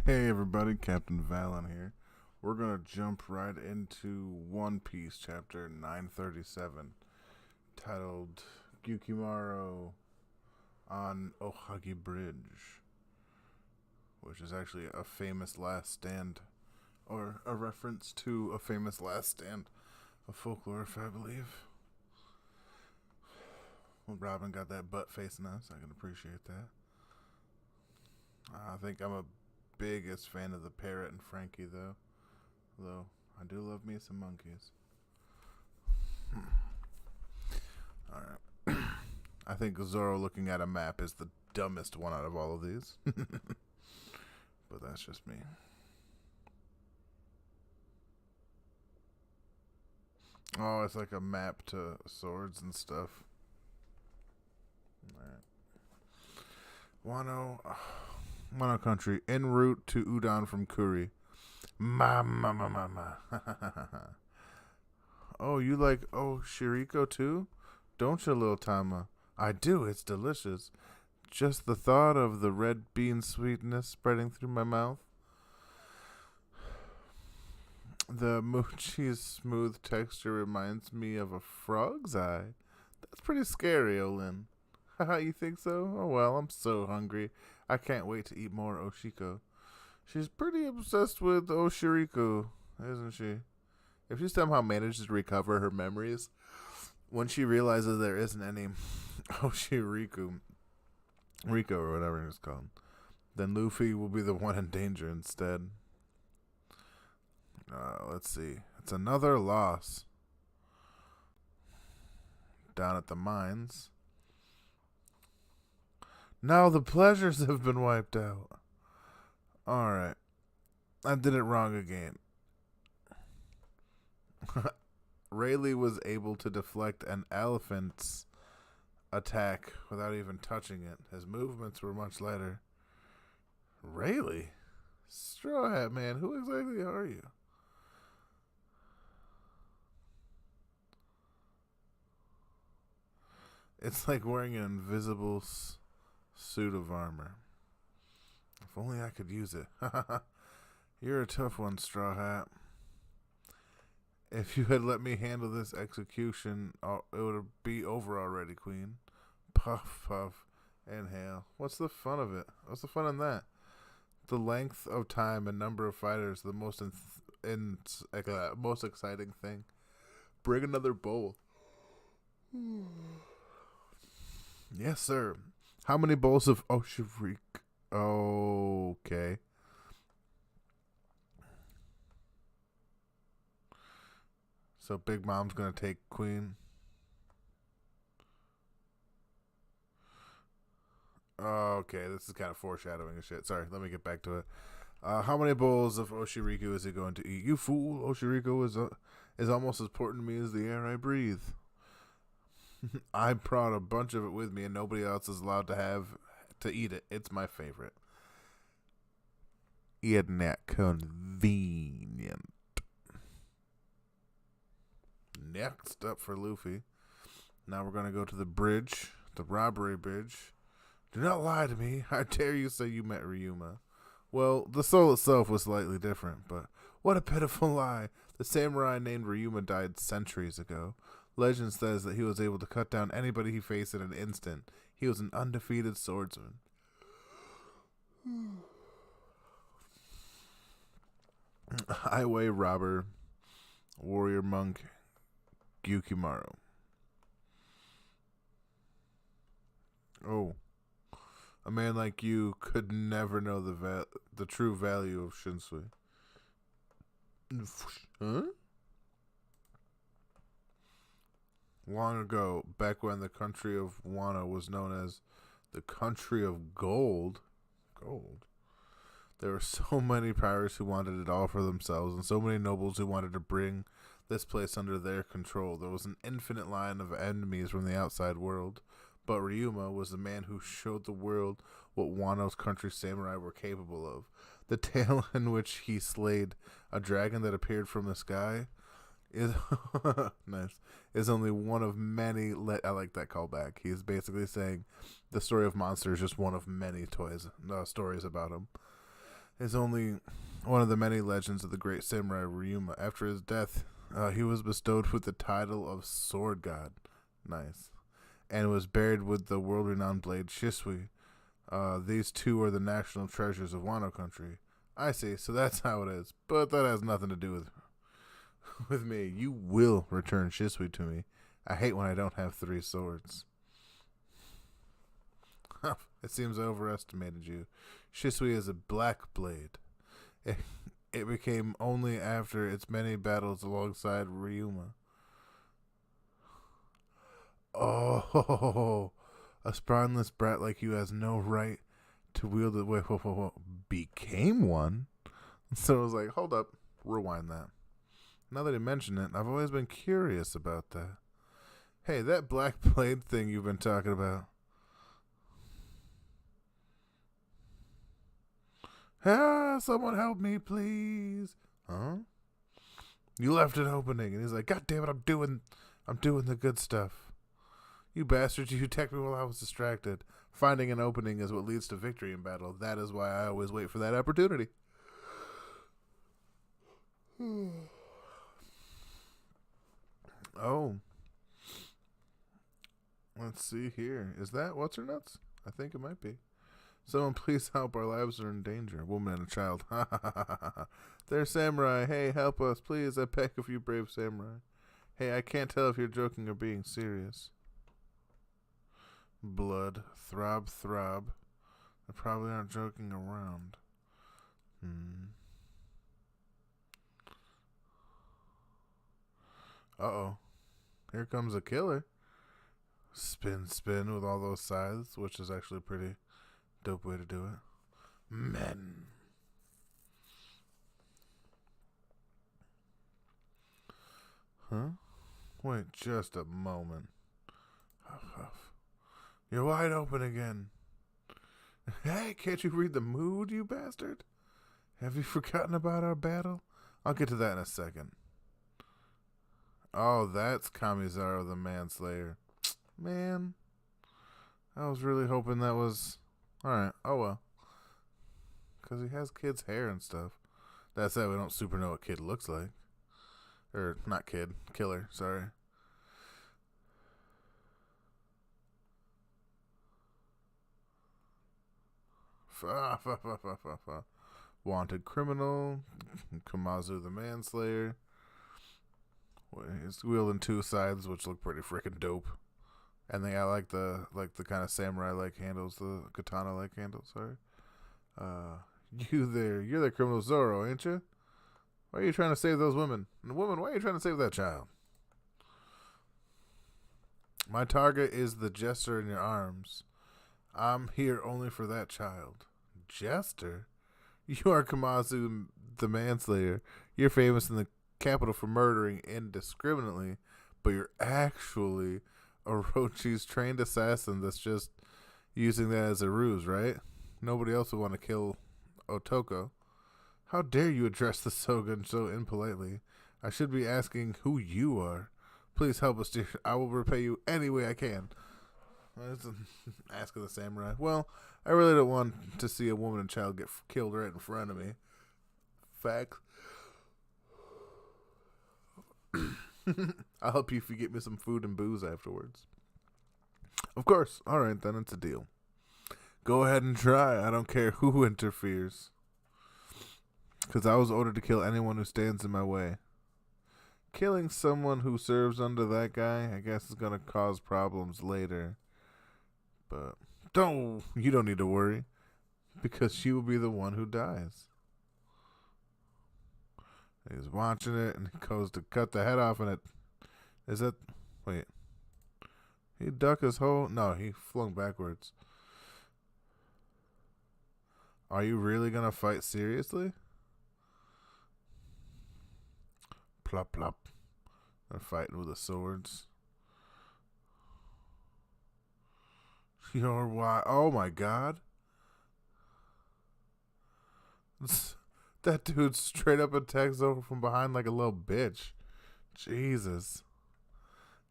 Hey everybody, Captain Valen here. We're gonna jump right into One Piece chapter 937, titled Gyukimaro on Ohagi Bridge, which is actually a famous last stand, or a reference to a famous last stand of folklore, if I believe. Well, Robin got that butt facing us. I can appreciate that. I think I'm a biggest fan of the parrot and Frankie, though I do love me some monkeys. Alright. I think Zoro looking at a map is the dumbest one out of all of these. But that's just me. Oh, it's like a map to swords and stuff. Alright. Wano country, en route to Udon from Kuri. Ma. Oh, you like Shiriko too? Don't you, little Tama? I do, it's delicious. Just the thought of the red bean sweetness spreading through my mouth. The mochi's smooth texture reminds me of a frog's eye. That's pretty scary, Olin. Haha, you think so? Oh well, I'm so hungry. I can't wait to eat more Oshiko. She's pretty obsessed with Oshiriko, isn't she? If she somehow manages to recover her memories, when she realizes there isn't any Oshiriku, Rico or whatever it's called, then Luffy will be the one in danger instead. Let's see. It's another loss. Down at the mines. Now the pleasures have been wiped out. Alright. I did it wrong again. Rayleigh was able to deflect an elephant's attack without even touching it. His movements were much lighter. Rayleigh? Straw Hat Man, who exactly are you? It's like wearing an invisible suit of armor. If only I could use it. You're a tough one, Straw Hat. If you had let me handle this execution, it would be over already, Queen. Puff, puff, inhale. What's the fun of it? What's the fun in that? The length of time and number of fighters, the most most exciting thing. Bring another bowl. Yes, sir. How many bowls of Oshirik? Okay. So Big Mom's gonna take Queen. Okay, this is kind of foreshadowing and shit. Sorry, let me get back to it. How many bowls of Oshiriku is he going to eat? You fool! Oshiriku is almost as important to me as the air I breathe. I brought a bunch of it with me, and nobody else is allowed to eat it. It's my favorite. Isn't that convenient? Next up for Luffy. Now we're going to go to the bridge, the robbery bridge. Do not lie to me. I dare you say you met Ryuma. Well, the soul itself was slightly different, but what a pitiful lie. The samurai named Ryuma died centuries ago. Legend says that he was able to cut down anybody he faced in an instant. He was an undefeated swordsman. Highway robber, warrior monk, Gyukimaro. Oh, a man like you could never know the true value of Shinsui. Huh? Long ago, back when the country of Wano was known as the country of gold, there were so many pirates who wanted it all for themselves, and so many nobles who wanted to bring this place under their control. There was an infinite line of enemies from the outside world, but Ryuma was the man who showed the world what Wano's country samurai were capable of. The tale in which he slayed a dragon that appeared from the sky is nice. Is only one of many. I like that callback. He's basically saying the story of Monster is just one of many stories about him. is only one of the many legends of the great samurai Ryuma. After his death, he was bestowed with the title of Sword God. Nice. And was buried with the world-renowned blade Shisui. These two are the national treasures of Wano country. I see, so that's how it is. But that has nothing to do with me. You will return Shisui to me. I hate when I don't have 3 swords. It seems I overestimated you. Shisui is a black blade. It became only after its many battles alongside Ryuma. Oh, a spineless brat like you has no right to wield it. Wait, whoa. Became one? So I was like, hold up, rewind that. Now that you mention it, I've always been curious about that. Hey, that black blade thing you've been talking about. Someone help me, please. Huh? You left an opening, and he's like, God damn it, I'm doing the good stuff. You bastards, you attacked me while I was distracted. Finding an opening is what leads to victory in battle. That is why I always wait for that opportunity. Oh. Let's see here. Is that what's her nuts? I think it might be. Someone please help. Our lives are in danger. A woman and a child. They're samurai. Hey, help us. Please, I beg of you, brave samurai. Hey, I can't tell if you're joking or being serious. Blood. Throb. I probably aren't joking around. Uh-oh. Here comes a killer. Spin with all those scythes, which is actually a pretty dope way to do it. Men. Huh? Wait just a moment. Huff. You're wide open again. Hey, can't you read the mood, you bastard? Have you forgotten about our battle? I'll get to that in a second. Oh, that's Kamizaru the Manslayer. Man. I was really hoping that was... Alright, oh well. Because he has kid's hair and stuff. That said, we don't super know what kid looks like. Or, not kid. Killer, sorry. Wanted criminal. Kamazu the Manslayer. He's wielding 2 scythes, which look pretty freaking dope. And I like the kind of samurai-like handles, the katana-like handles, sorry. You're the criminal Zoro, ain't you? Why are you trying to save those women? And woman, why are you trying to save that child? My target is the jester in your arms. I'm here only for that child. Jester? You are Kamazu the Manslayer. You're famous in the capital for murdering indiscriminately, but you're actually Orochi's trained assassin that's just using that as a ruse, right? Nobody else would want to kill Otoko. How dare you address the Shogun so impolitely? I should be asking who you are. Please help us, dear. I will repay you any way I can. Ask of the samurai. Well, I really don't want to see a woman and child get killed right in front of me. Facts. I'll help you if you get me some food and booze afterwards. Of course. Alright, then it's a deal. Go ahead and try. I don't care who interferes. Because I was ordered to kill anyone who stands in my way. Killing someone who serves under that guy, I guess, is going to cause problems later. But you don't need to worry. Because she will be the one who dies. He's watching it and he goes to cut the head off and it... Is that... Wait. He ducked his whole... No, he flung backwards. Are you really going to fight seriously? Plop, plop. They're fighting with the swords. You're why? Oh my god. That dude straight up attacks over from behind like a little bitch. Jesus.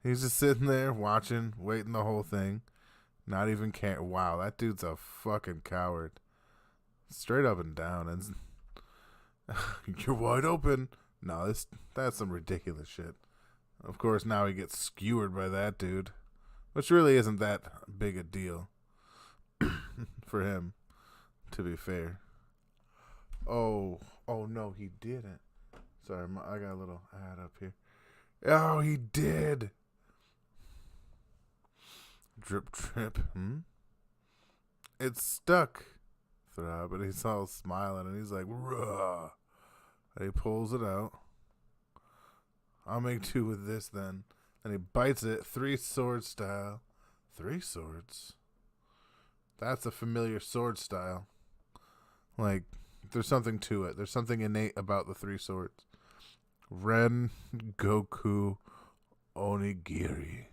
He's just sitting there watching, waiting the whole thing. Not even care. Wow, that dude's a fucking coward. straight up and down, and you're wide open. No, that's some ridiculous shit. Of course, now he gets skewered by that dude, which really isn't that big a deal for him, to be fair. Oh no, he didn't. Sorry, I got a little ad up here. Oh, he did. Drip, drip. It's stuck. But he's all smiling and he's like, "Ruh." And he pulls it out. I'll make two with this then. And he bites it, 3 sword style. 3 swords? That's a familiar sword style. Like, there's something to it. There's something innate about the 3 swords. Ren Goku Onigiri.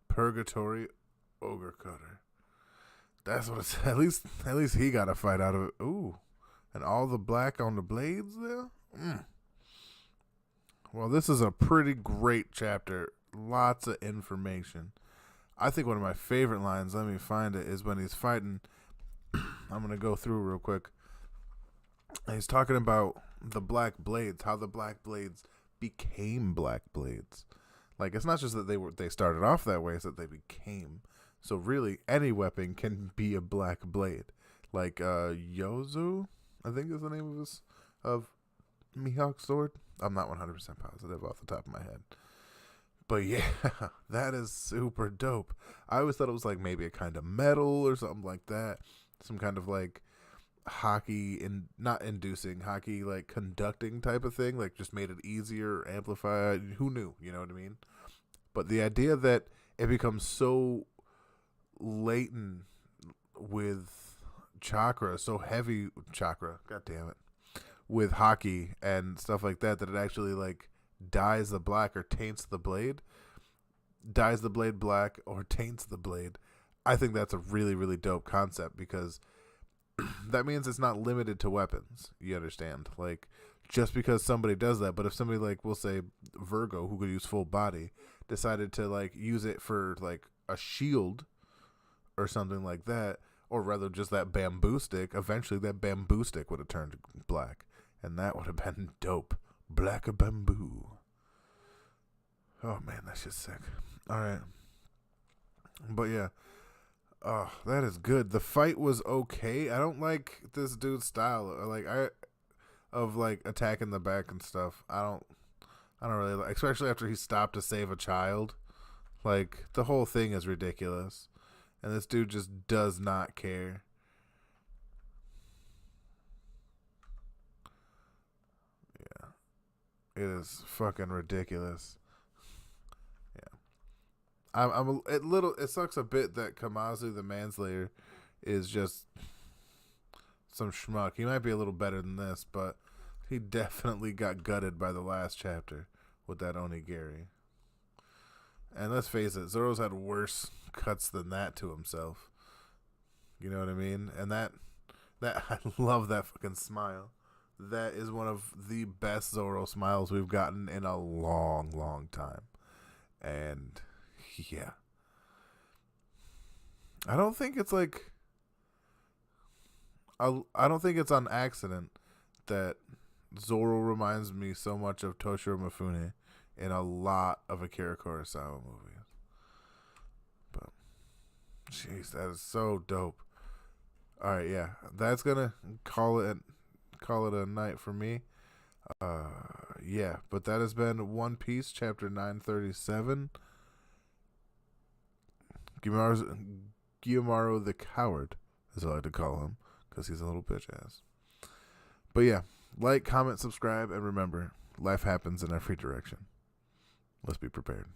Purgatory Ogre Cutter. That's what it's at least he got a fight out of it. Ooh. And all the black on the blades there? Well, this is a pretty great chapter. Lots of information. I think one of my favorite lines, let me find it, is when he's fighting. I'm going to go through real quick. And he's talking about the black blades, how the black blades became black blades. Like, it's not just that they started off that way, it's that they became. So really, any weapon can be a black blade. Like Yozu, I think is the name of Mihawk's sword. I'm not 100% positive off the top of my head. But yeah, that is super dope. I always thought it was like maybe a kind of metal or something like that. Some kind of like hockey, not inducing, hockey like conducting type of thing. Like just made it easier, amplified. Who knew? You know what I mean? But the idea that it becomes so latent with chakra, so heavy chakra, god damn it, with hockey and stuff like that it actually like dyes the black or taints the blade, dyes the blade black or taints the blade. I think that's a really, really dope concept because that means it's not limited to weapons. You understand? Like, just because somebody does that, but if somebody like, we'll say Virgo, who could use full body, decided to like use it for like a shield or something like that, or rather just that bamboo stick, eventually that bamboo stick would have turned black, and that would have been dope. Black bamboo. Oh man, that's just sick. Alright. But yeah. Oh, that is good. The fight was okay. I don't like this dude's style. Of like attacking the back and stuff. I don't really like, especially after he stopped to save a child. Like, the whole thing is ridiculous. And this dude just does not care. Yeah. It is fucking ridiculous. Yeah. It sucks a bit that Kamazu the Manslayer is just some schmuck. He might be a little better than this, but he definitely got gutted by the last chapter with that Onigiri. And let's face it, Zoro's had worse cuts than that to himself. You know what I mean? And that I love that fucking smile. That is one of the best Zoro smiles we've gotten in a long, long time. And yeah. I don't think it's like I don't think it's on accident that Zoro reminds me so much of Toshiro Mifune in a lot of Akira Kurosawa movies. But jeez, that is so dope. All right, yeah, that's gonna call it a night for me. Yeah, but that has been One Piece chapter 937. Guillemaro the Coward, as I like to call him, because he's a little bitch ass. But yeah, like, comment, subscribe, and remember, life happens in every direction. Let's be prepared.